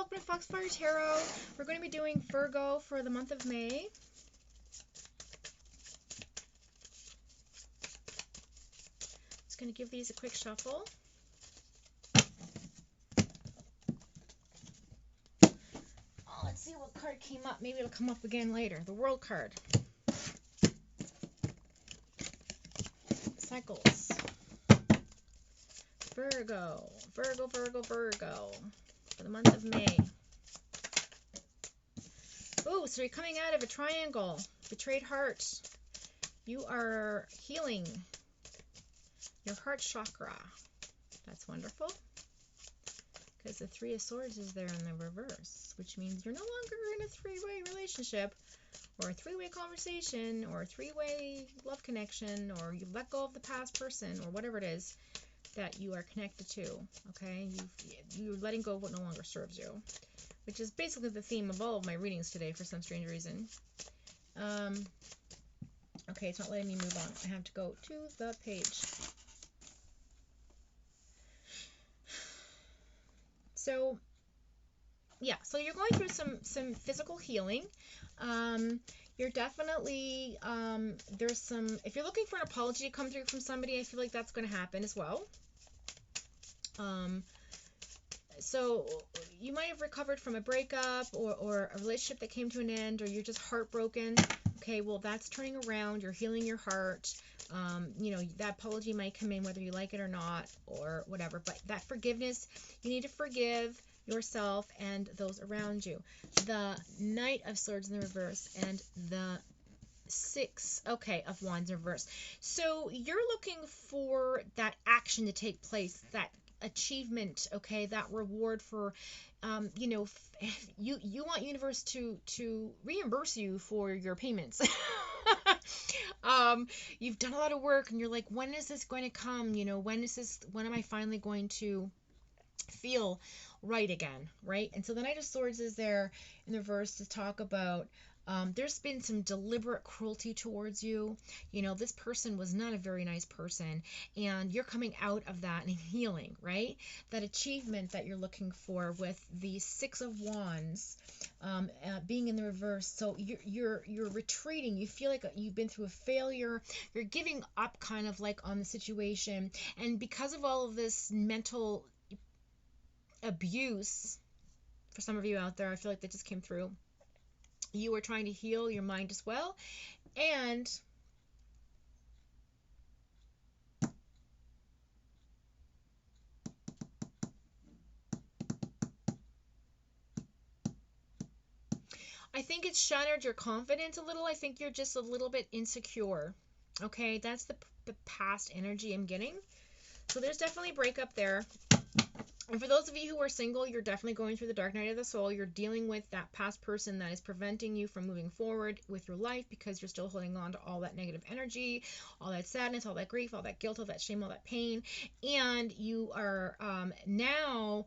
welcome to Foxfire Tarot. We're going to be doing Virgo for the month of May. Just going to give these a quick shuffle. Oh, let's see what card came up. Maybe it'll come up again later. The World card. Cycles. Virgo. Virgo, Virgo, Virgo. For the month of May. Oh, so you're coming out of a triangle. Betrayed heart. You are healing your heart chakra. That's wonderful. Because the Three of Swords is there in the reverse, which means you're no longer in a three-way relationship or a three-way conversation or a three-way love connection, or you've let go of the past person or whatever it is that you are connected to. Okay, you're letting go of what no longer serves you, which is basically the theme of all of my readings today for some strange reason. Okay, it's not letting me move on. I have to go to the page. So, yeah, so you're going through some physical healing. You're definitely, there's some, if you're looking for an apology to come through from somebody, I feel like that's going to happen as well. So you might have recovered from a breakup or a relationship that came to an end, or you're just heartbroken. Okay, well, that's turning around. You're healing your heart. You know, that apology might come in whether you like it or not or whatever. But that forgiveness, you need to forgive yourself and those around you. The Knight of Swords in the reverse and the Six, okay, of Wands in reverse. So you're looking for that action to take place, that achievement, okay, that reward for, you know, you want universe to reimburse you for your payments. You've done a lot of work and you're like, when is this going to come? You know, when am I finally going to feel right again, right? And so the Knight of Swords is there in the reverse to talk about there's been some deliberate cruelty towards you. You know, this person was not a very nice person, and you're coming out of that and healing, right? That achievement that you're looking for with the Six of Wands being in the reverse. So you're retreating. You feel like you've been through a failure. You're giving up kind of like on the situation, and because of all of this mental abuse, for some of you out there, I feel like that just came through. You are trying to heal your mind as well, and I think it's shattered your confidence a little. I think you're just a little bit insecure. Okay, that's the past energy I'm getting. So there's definitely a breakup there. And for those of you who are single, you're definitely going through the dark night of the soul. You're dealing with that past person that is preventing you from moving forward with your life because you're still holding on to all that negative energy, all that sadness, all that grief, all that guilt, all that shame, all that pain. And you are now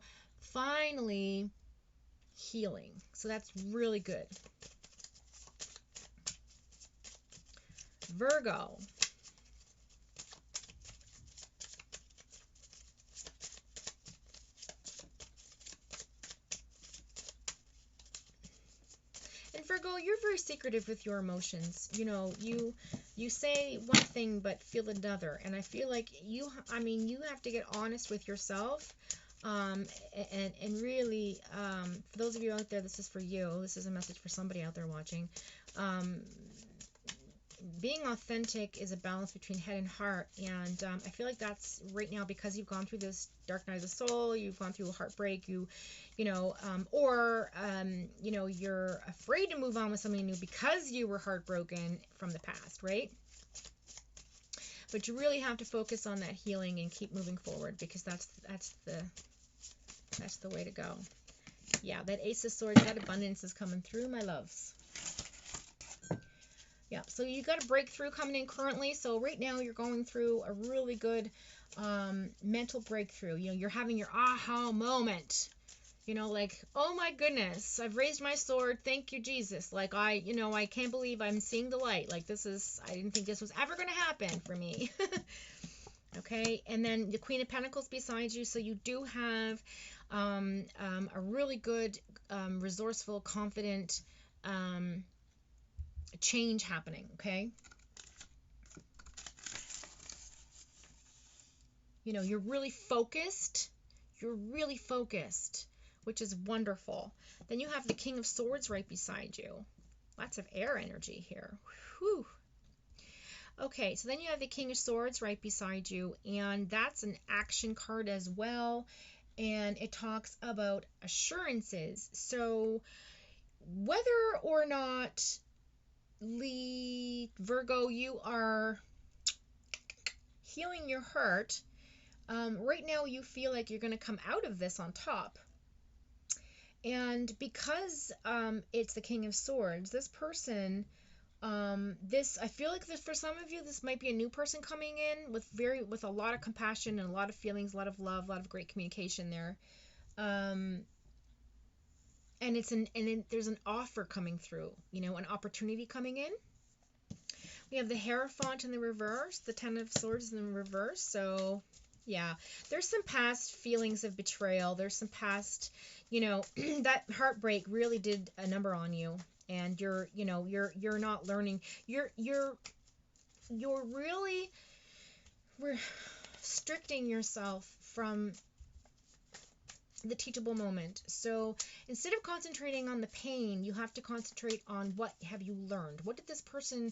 finally healing. So that's really good. Virgo. And Virgo, you're very secretive with your emotions. You know, you say one thing but feel another. And I feel like you have to get honest with yourself. And really, for those of you out there, this is for you. This is a message for somebody out there watching. Being authentic is a balance between head and heart, and I feel like that's right now because you've gone through this dark night of the soul, you've gone through a heartbreak, you know, you're afraid to move on with somebody new because you were heartbroken from the past, right? But you really have to focus on that healing and keep moving forward, because that's the way to go. Yeah, that Ace of Swords, that abundance is coming through, my loves. Yeah, so you got a breakthrough coming in currently. So right now you're going through a really good mental breakthrough. You know, you're having your aha moment. You know, like, oh my goodness, I've raised my sword. Thank you, Jesus. Like, I can't believe I'm seeing the light. Like, I didn't think this was ever going to happen for me. Okay, and then the Queen of Pentacles beside you. So you do have a really good, resourceful, confident change happening, okay? You know, you're really focused. You're really focused, which is wonderful. Then you have the King of Swords right beside you. Lots of air energy here. Whew. Okay, so then you have the King of Swords right beside you, and that's an action card as well. And it talks about assurances. So whether or not, Virgo, you are healing your heart, right now you feel like you're going to come out of this on top. And because it's the King of Swords, this person, I feel like this, for some of you, this might be a new person coming in with a lot of compassion and a lot of feelings, a lot of love, a lot of great communication there. And there's an offer coming through, you know, an opportunity coming in. We have the Hierophant in the reverse, the Ten of Swords in the reverse. So yeah, there's some past feelings of betrayal. There's some past, you know, that heartbreak really did a number on you, and you're not learning. You're really restricting yourself from the teachable moment. So instead of concentrating on the pain, you have to concentrate on what have you learned. What did this person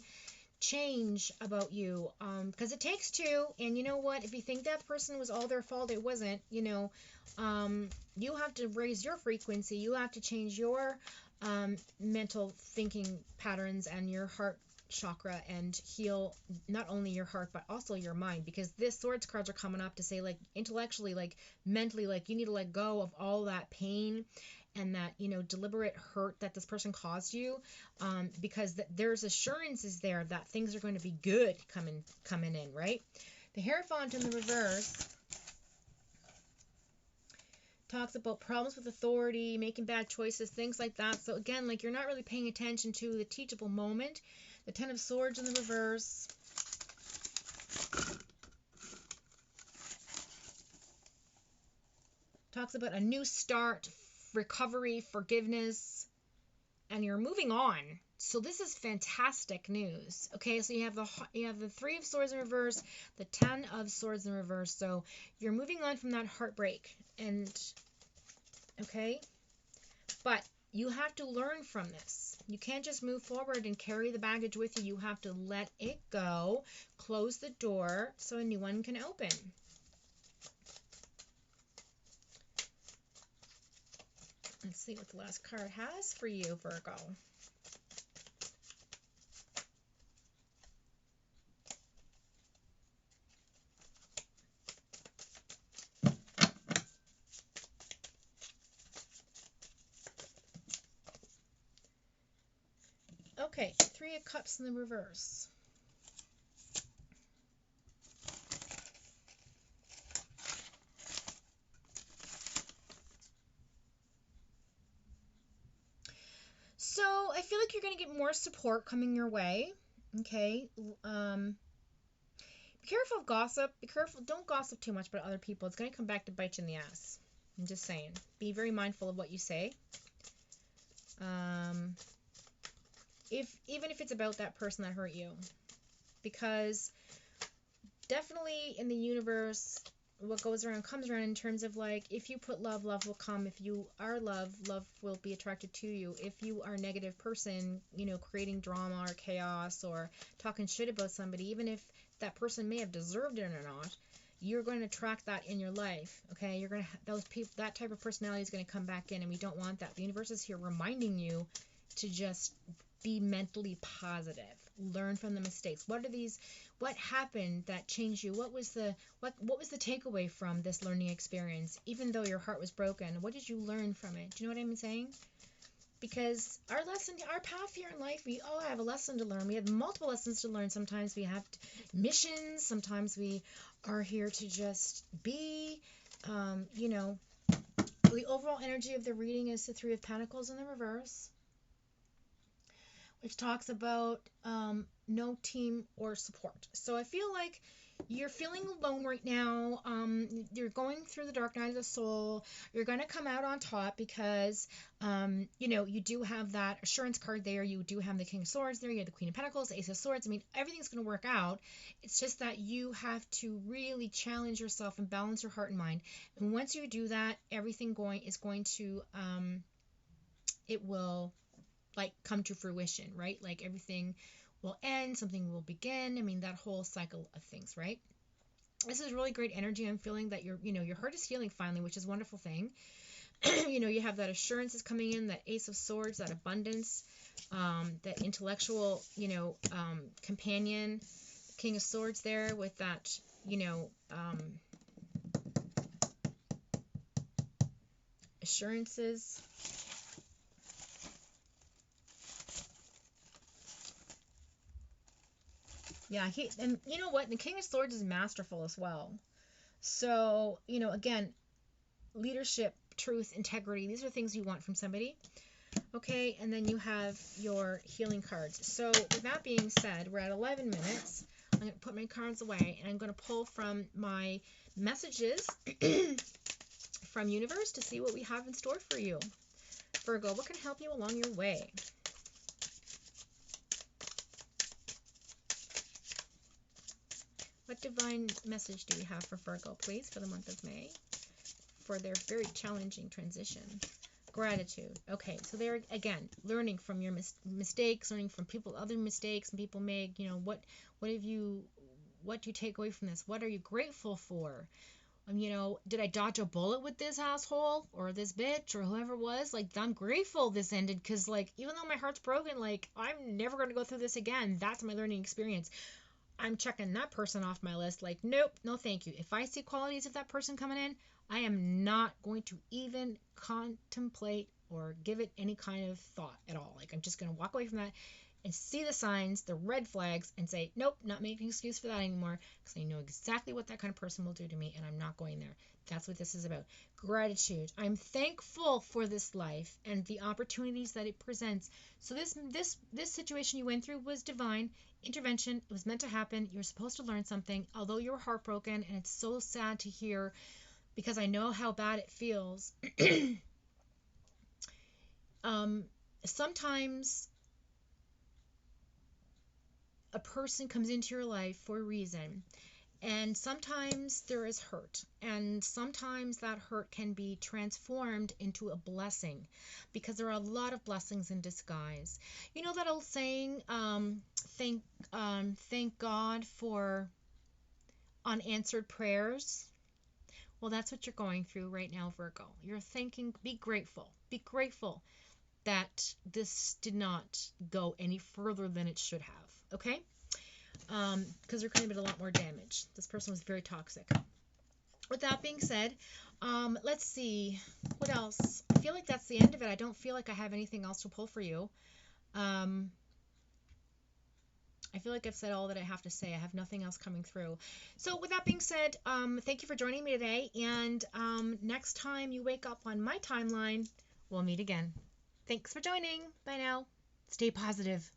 change about you? Because it takes two, and you know what, if you think that person was all their fault, it wasn't. You know, you have to raise your frequency. You have to change your mental thinking patterns and your heart chakra, and heal not only your heart but also your mind, because this swords cards are coming up to say, like, intellectually, like mentally, like you need to let go of all that pain and that, you know, deliberate hurt that this person caused you, because there's assurances there that things are going to be good coming in, right? The Hierophant in the reverse talks about problems with authority, making bad choices, things like that. So again, like, you're not really paying attention to the teachable moment. The Ten of Swords in the reverse talks about a new start, recovery, forgiveness, and you're moving on. So this is fantastic news. Okay, so you have the Three of Swords in reverse, the Ten of Swords in reverse. So you're moving on from that heartbreak, and okay, but you have to learn from this. You can't just move forward and carry the baggage with you. You have to let it go, close the door so a new one can open. Let's see what the last card has for you, Virgo. Okay, Three of Cups in the reverse. So I feel like you're going to get more support coming your way. Okay. Be careful of gossip. Be careful. Don't gossip too much about other people. It's going to come back to bite you in the ass. I'm just saying. Be very mindful of what you say. Even if it's about that person that hurt you. Because definitely in the universe, what goes around comes around, in terms of, like, if you put love, love will come. If you are love, love will be attracted to you. If you are a negative person, you know, creating drama or chaos or talking shit about somebody, even if that person may have deserved it or not, you're going to attract that in your life. Okay, you're going to those people, that type of personality is going to come back in, and we don't want that. The universe is here reminding you to just be mentally positive. Learn from the mistakes. What happened that changed you? What was the takeaway from this learning experience? Even though your heart was broken, what did you learn from it? Do you know what I'm saying? Because our path here in life, we all have a lesson to learn. We have multiple lessons to learn. Sometimes we have missions. Sometimes we are here to just be. You know, the overall energy of the reading is the Three of Pentacles in the reverse, which talks about no team or support. So I feel like You're feeling alone right now. You're going through the dark night of the soul. You're going to come out on top because, you do have that assurance card there. You do have the King of Swords there. You have the Queen of Pentacles, the Ace of Swords. I mean, everything's going to work out. It's just that you have to really challenge yourself and balance your heart and mind. And once you do that, everything is going to, it will like come to fruition, right? Like everything will end, something will begin. I mean, that whole cycle of things, right? This is really great energy. I'm feeling that your heart is healing finally, which is a wonderful thing. You have that assurance is coming in, that Ace of Swords, that abundance, that intellectual, companion, King of Swords there with that, assurances. Yeah, and you know what? The King of Swords is masterful as well. So, again, leadership, truth, integrity, these are things you want from somebody. Okay, and then you have your healing cards. So, with that being said, we're at 11 minutes. I'm going to put my cards away, and I'm going to pull from my messages from universe to see what we have in store for you. Virgo, what can help you along your way? What divine message do we have for Virgo, please, for the month of May, for their very challenging transition? Gratitude. Okay, so they're, again, learning from your mistakes, learning from other mistakes and people make. What do you take away from this? What are you grateful for? Did I dodge a bullet with this asshole or this bitch or whoever it was? Like, I'm grateful this ended because, like, even though my heart's broken, like, I'm never going to go through this again. That's my learning experience. I'm checking that person off my list. Like, nope, no thank you. If I see qualities of that person coming in, I am not going to even contemplate or give it any kind of thought at all. Like, I'm just going to walk away from that and see the signs, the red flags, and say, nope, not making an excuse for that anymore because I know exactly what that kind of person will do to me, and I'm not going there. That's what this is about. Gratitude. I'm thankful for this life and the opportunities that it presents. So this situation you went through was divine intervention. It was meant to happen. You were supposed to learn something. Although you were heartbroken, and it's so sad to hear because I know how bad it feels. Sometimes a person comes into your life for a reason, and sometimes there is hurt, and sometimes that hurt can be transformed into a blessing because there are a lot of blessings in disguise. You know that old saying, thank God for unanswered prayers? Well, that's what you're going through right now, Virgo. You're thinking, be grateful. Be grateful that this did not go any further than it should have, okay? Because there could have been a lot more damage. This person was very toxic. With that being said, let's see. What else? I feel like that's the end of it. I don't feel like I have anything else to pull for you. I feel like I've said all that I have to say. I have nothing else coming through. So with that being said, thank you for joining me today. And next time you wake up on my timeline, we'll meet again. Thanks for joining. Bye now. Stay positive.